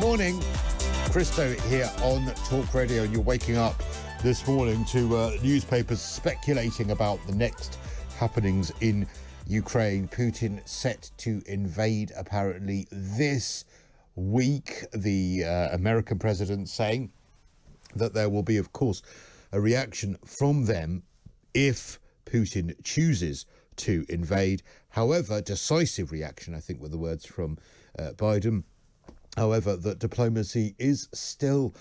Morning, Cristo here on Talk Radio, and you're waking up this morning to newspapers speculating about the next happenings in Ukraine. Putin set to invade apparently this week. The American president saying that there will be, of course, a reaction from them if Putin chooses to invade. However, decisive reaction, I think were the words from Biden. However, that diplomacy is still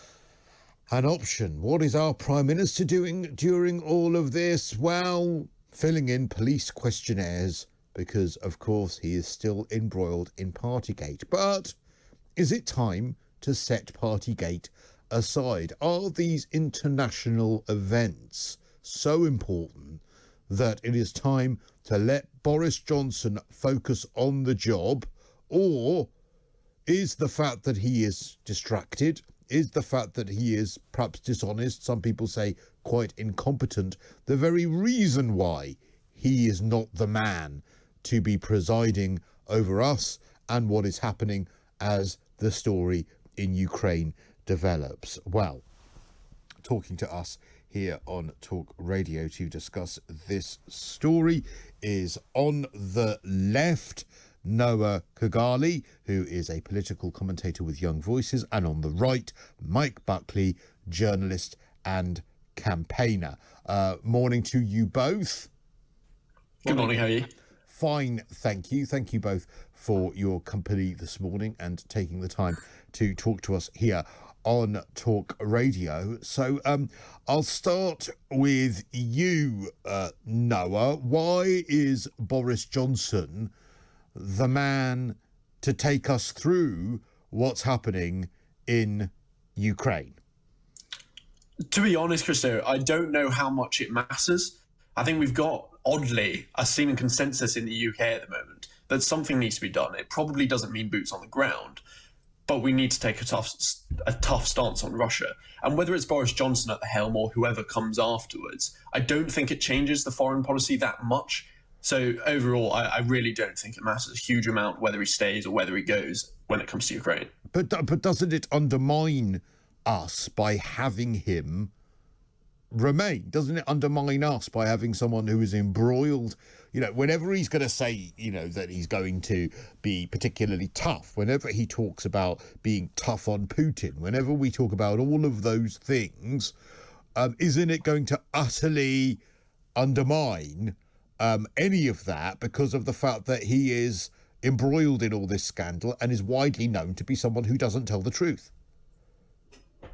an option. What is our Prime Minister doing during all of this? Well, filling in police questionnaires because, of course, he is still embroiled in Partygate. But is it time to set Partygate aside? Are these international events so important that it is time to let Boris Johnson focus on the job? Or is the fact that he is distracted, is the fact that he is perhaps dishonest, some people say quite incompetent, the very reason why he is not the man to be presiding over us and what is happening as the story in Ukraine develops? Well, talking to us here on Talk Radio to discuss this story is on the left, Noah Khogali, who is a political commentator with Young Voices, and on the right, Mike Buckley, journalist and campaigner. Morning to you both. Good morning, how are you? Fine, thank you. Thank you both for your company this morning and taking the time to talk to us here on Talk Radio. So I'll start with you, Noah. Why is Boris Johnson the man to take us through what's happening in Ukraine? To be honest, Cristo, I don't know how much it matters. I think we've got, oddly, a seeming consensus in the UK at the moment that something needs to be done. It probably doesn't mean boots on the ground, but we need to take a tough stance on Russia. And whether it's Boris Johnson at the helm or whoever comes afterwards, I don't think it changes the foreign policy that much. So overall, I really don't think it matters a huge amount whether he stays or whether he goes when it comes to Ukraine. But doesn't it undermine us by having him remain? Doesn't it undermine us by having someone who is embroiled? You know, whenever he's going to say, you know, that he's going to be particularly tough, whenever he talks about being tough on Putin, whenever we talk about all of those things, isn't it going to utterly undermine any of that because of the fact that he is embroiled in all this scandal and is widely known to be someone who doesn't tell the truth?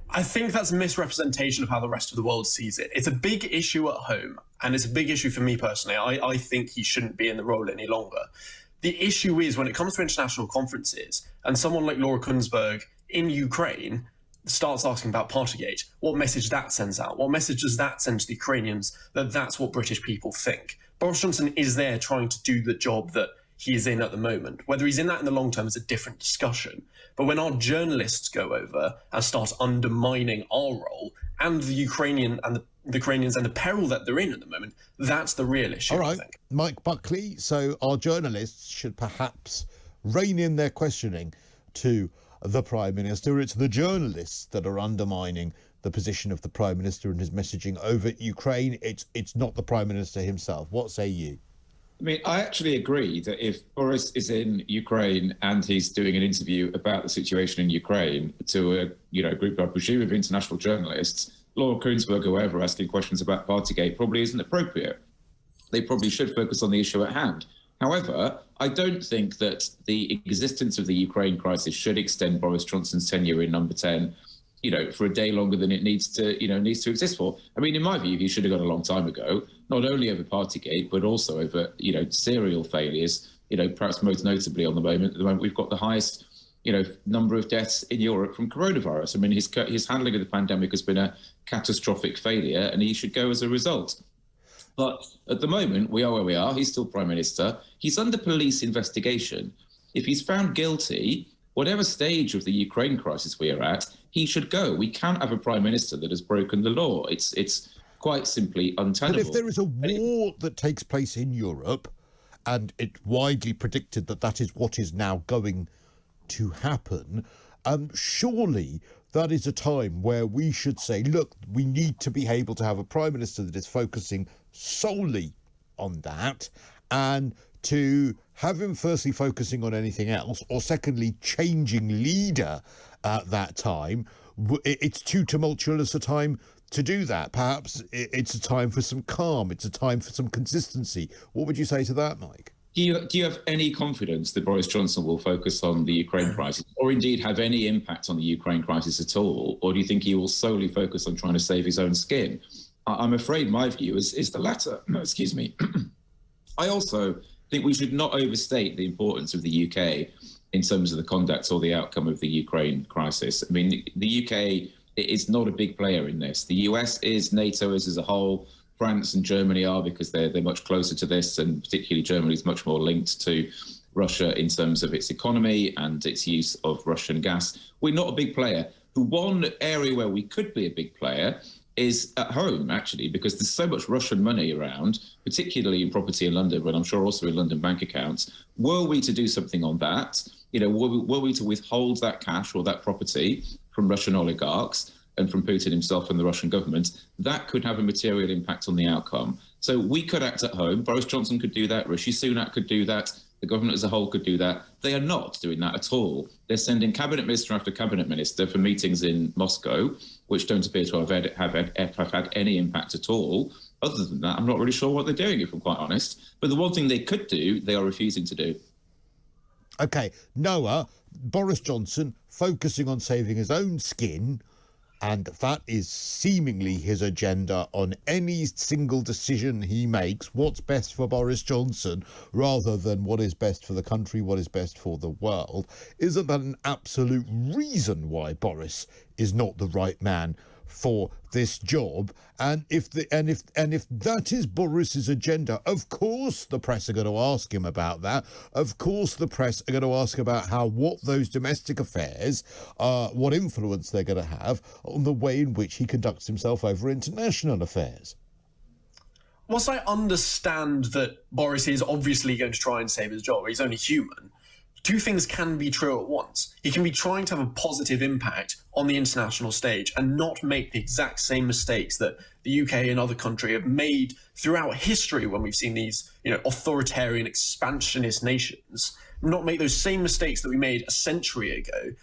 I think that's a misrepresentation of how the rest of the world sees it. It's a big issue at home, and it's a big issue for me personally. I think he shouldn't be in the role any longer. The issue is when it comes to international conferences and someone like Laura Kuenssberg in Ukraine starts asking about Partygate, what message that sends out? What message does that send to the Ukrainians that that's what British people think? Boris Johnson is there trying to do the job that he is in at the moment. Whether he's in that in the long term is a different discussion. But when our journalists go over and start undermining our role and the Ukrainians and the peril that they're in at the moment, that's the real issue. All right, I think. Mike Buckley. So our journalists should perhaps rein in their questioning to the Prime Minister. It's the journalists that are undermining the position of the Prime Minister and his messaging over Ukraine. It's not the Prime Minister himself. What say you? I mean, I actually agree that if Boris is in Ukraine and he's doing an interview about the situation in Ukraine to a group, I presume, of international journalists, Laura Kuenssberg, whoever, asking questions about Partygate probably isn't appropriate. They probably should focus on the issue at hand. However, I don't think that the existence of the Ukraine crisis should extend Boris Johnson's tenure in number 10, for a day longer than it needs to exist for. I mean, in my view, he should have gone a long time ago, not only over Partygate, but also over, serial failures, perhaps most notably at the moment, we've got the highest, number of deaths in Europe from coronavirus. I mean, his handling of the pandemic has been a catastrophic failure, and he should go as a result. But at the moment, we are where we are. He's still Prime Minister. He's under police investigation. If he's found guilty, whatever stage of the Ukraine crisis we are at, he should go. We can't have a Prime Minister that has broken the law. It's quite simply untenable. But if there is a war that takes place in Europe, and it's widely predicted that that is what is now going to happen, surely that is a time where we should say, look, we need to be able to have a prime minister that is focusing solely on that, and to have him firstly focusing on anything else, or secondly changing leader at that time. It's too tumultuous a time to do that. Perhaps it's a time for some calm. It's a time for some consistency. What would you say to that, Mike? Do you have any confidence that Boris Johnson will focus on the Ukraine crisis, or indeed have any impact on the Ukraine crisis at all? Or do you think he will solely focus on trying to save his own skin? I'm afraid my view is the latter. Excuse me. I also think we should not overstate the importance of the UK in terms of the conduct or the outcome of the Ukraine crisis. I mean, the UK is not a big player in this. The US is, NATO is as a whole. France and Germany are, because they're much closer to this, and particularly Germany is much more linked to Russia in terms of its economy and its use of Russian gas. We're not a big player. The one area where we could be a big player is at home, actually, because there's so much Russian money around, particularly in property in London, but I'm sure also in London bank accounts. Were we to do something on that, were we to withhold that cash or that property from Russian oligarchs and from Putin himself and the Russian government, that could have a material impact on the outcome. So we could act at home. Boris Johnson could do that. Rishi Sunak could do that. The government as a whole could do that. They are not doing that at all. They're sending cabinet minister after cabinet minister for meetings in Moscow, which don't appear to have had any impact at all. Other than that, I'm not really sure what they're doing, if I'm quite honest. But the one thing they could do, they are refusing to do. OK, Noah, Boris Johnson focusing on saving his own skin, and that is seemingly his agenda on any single decision he makes. What's best for Boris Johnson, rather than what is best for the country, what is best for the world. Isn't that an absolute reason why Boris is not the right man for this job? And if that is Boris's agenda, of course the press are going to ask him about that. Of course the press are going to ask about what those domestic affairs, what influence they're going to have on the way in which he conducts himself over international affairs. Whilst I understand that Boris is obviously going to try and save his job, he's only human, two things can be true at once. He can be trying to have a positive impact on the international stage and not make the exact same mistakes that the UK and other countries have made throughout history when we've seen these, authoritarian, expansionist nations, not make those same mistakes that we made a century ago,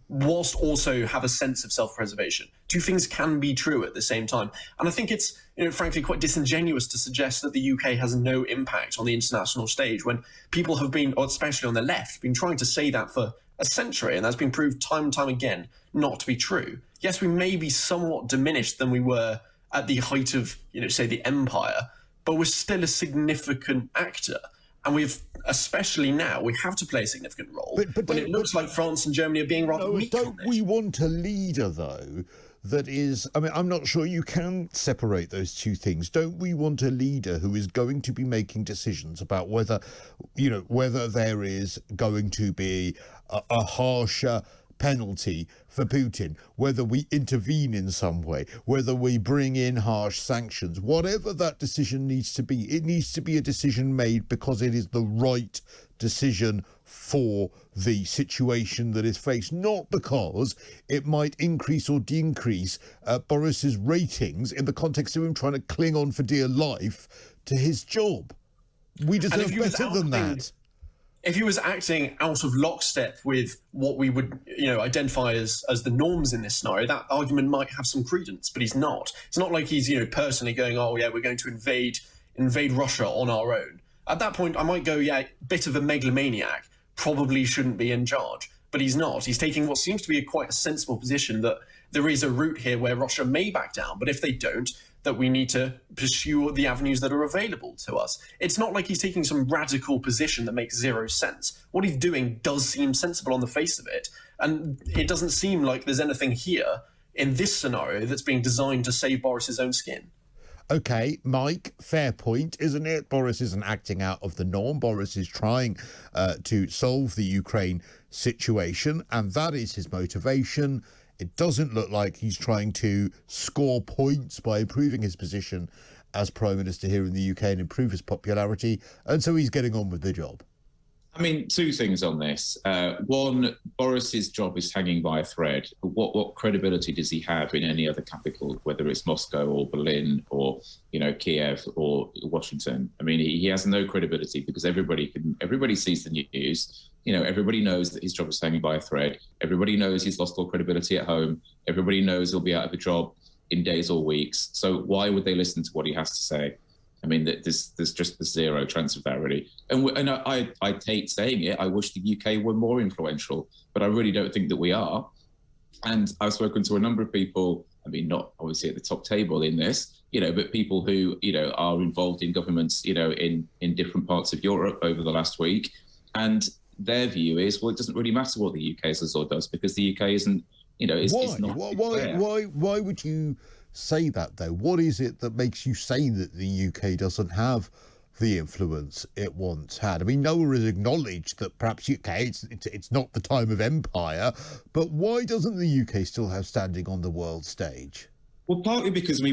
whilst also have a sense of self-preservation. Two things can be true at the same time. And I think it's, frankly, quite disingenuous to suggest that the UK has no impact on the international stage when people have been, or especially on the left, been trying to say that for a century, and that's been proved time and time again not to be true. Yes, we may be somewhat diminished than we were at the height of, say, the empire, but we're still a significant actor. And especially now, we have to play a significant role. But when it looks like France and Germany are being rather weak. Don't we want a leader, though, that is... I mean, I'm not sure you can separate those two things. Don't we want a leader who is going to be making decisions about whether there is going to be a harsher penalty for Putin, whether we intervene in some way, whether we bring in harsh sanctions, whatever that decision needs to be, it needs to be a decision made because it is the right decision for the situation that is faced, not because it might increase or decrease Boris's ratings in the context of him trying to cling on for dear life to his job. We deserve better than that. If he was acting out of lockstep with what we would, identify as the norms in this scenario, that argument might have some credence, but he's not. It's not like he's, personally going, oh, yeah, we're going to invade Russia on our own. At that point, I might go, yeah, bit of a megalomaniac, probably shouldn't be in charge. But he's not. He's taking what seems to be quite a sensible position that there is a route here where Russia may back down, but if they don't, that we need to pursue the avenues that are available to us. It's not like he's taking some radical position that makes zero sense. What he's doing does seem sensible on the face of it, and it doesn't seem like there's anything here in this scenario that's being designed to save Boris's own skin. OK, Mike, fair point, isn't it? Boris isn't acting out of the norm. Boris is trying to solve the Ukraine situation, and that is his motivation. It doesn't look like he's trying to score points by improving his position as Prime Minister here in the UK and improve his popularity, and so he's getting on with the job. I mean, two things on this. One, Boris's job is hanging by a thread. What credibility does he have in any other capital, whether it's Moscow or Berlin or, Kiev or Washington? I mean, he has no credibility because everybody sees the news. Everybody knows that his job is hanging by a thread. Everybody knows he's lost all credibility at home. Everybody knows he'll be out of a job in days or weeks. So why would they listen to what he has to say? I mean, there's just the zero chance of that, really. And I hate saying it. I wish the UK were more influential, but I really don't think that we are. And I've spoken to a number of people, I mean, not obviously at the top table in this, but people who, are involved in governments, in different parts of Europe over the last week. And their view is, well, it doesn't really matter what the UK says or does because the UK isn't, it's not. Why would you say that, though? What is it that makes you say that the UK doesn't have the influence it once had? I mean, Noah has acknowledged that perhaps UK, it's not the time of empire, but why doesn't the UK still have standing on the world stage? Well, partly because we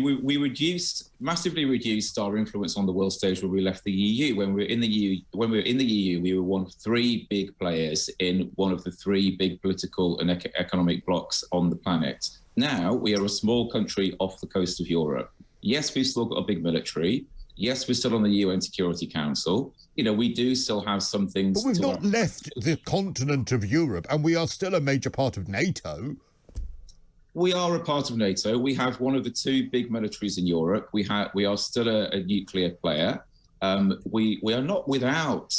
massively reduced our influence on the world stage when we left the EU. When we were in the EU, we were one of three big players in one of the three big political and economic blocs on the planet. Now we are a small country off the coast of Europe. Yes, we've still got a big military. Yes, we're still on the UN Security Council. We do still have some things. But we've not left the continent of Europe, and we are still a major part of NATO. We are a part of NATO. We have one of the two big militaries in Europe. We are still a nuclear player. We are not without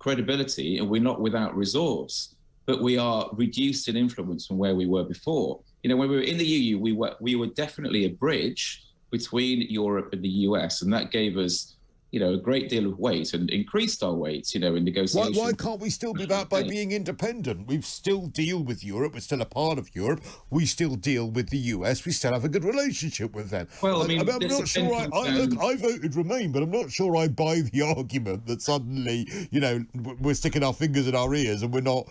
credibility, and we're not without resource, but we are reduced in influence from where we were before. When we were in the EU, we were definitely a bridge between Europe and the US, and that gave us, a great deal of weight and increased our weight, in negotiations. Why can't we still be that by being independent? We still deal with Europe. We're still a part of Europe. We still deal with the US. We still have a good relationship with them. Well, I'm not sure. I voted Remain, but I'm not sure I buy the argument that suddenly, we're sticking our fingers in our ears and we're not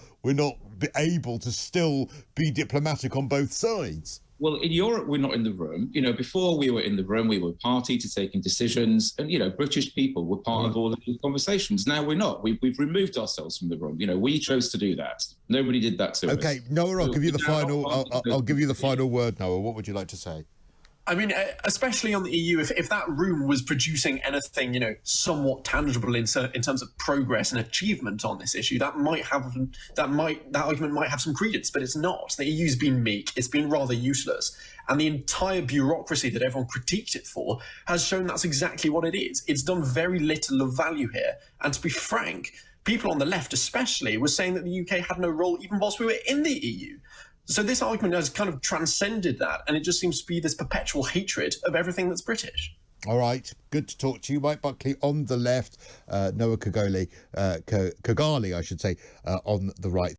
able to still be diplomatic on both sides. Well, in Europe, we're not in the room. Before we were in the room, we were party to taking decisions, and British people were part of all of these conversations. Now we're not. We've removed ourselves from the room. We chose to do that. Nobody did that to us. Okay, Noah, I'll give you the final. I'll give you the final word, Noah. What would you like to say? I mean, especially on the EU, if that room was producing anything, somewhat tangible in terms of progress and achievement on this issue, that argument might have some credence, but it's not. The EU's been meek, it's been rather useless, and the entire bureaucracy that everyone critiqued it for has shown that's exactly what it is. It's done very little of value here, and to be frank, people on the left especially were saying that the UK had no role even whilst we were in the EU. So this argument has kind of transcended that, and it just seems to be this perpetual hatred of everything that's British. All right, good to talk to you, Mike Buckley on the left, Noah Khogali, I should say, on the right.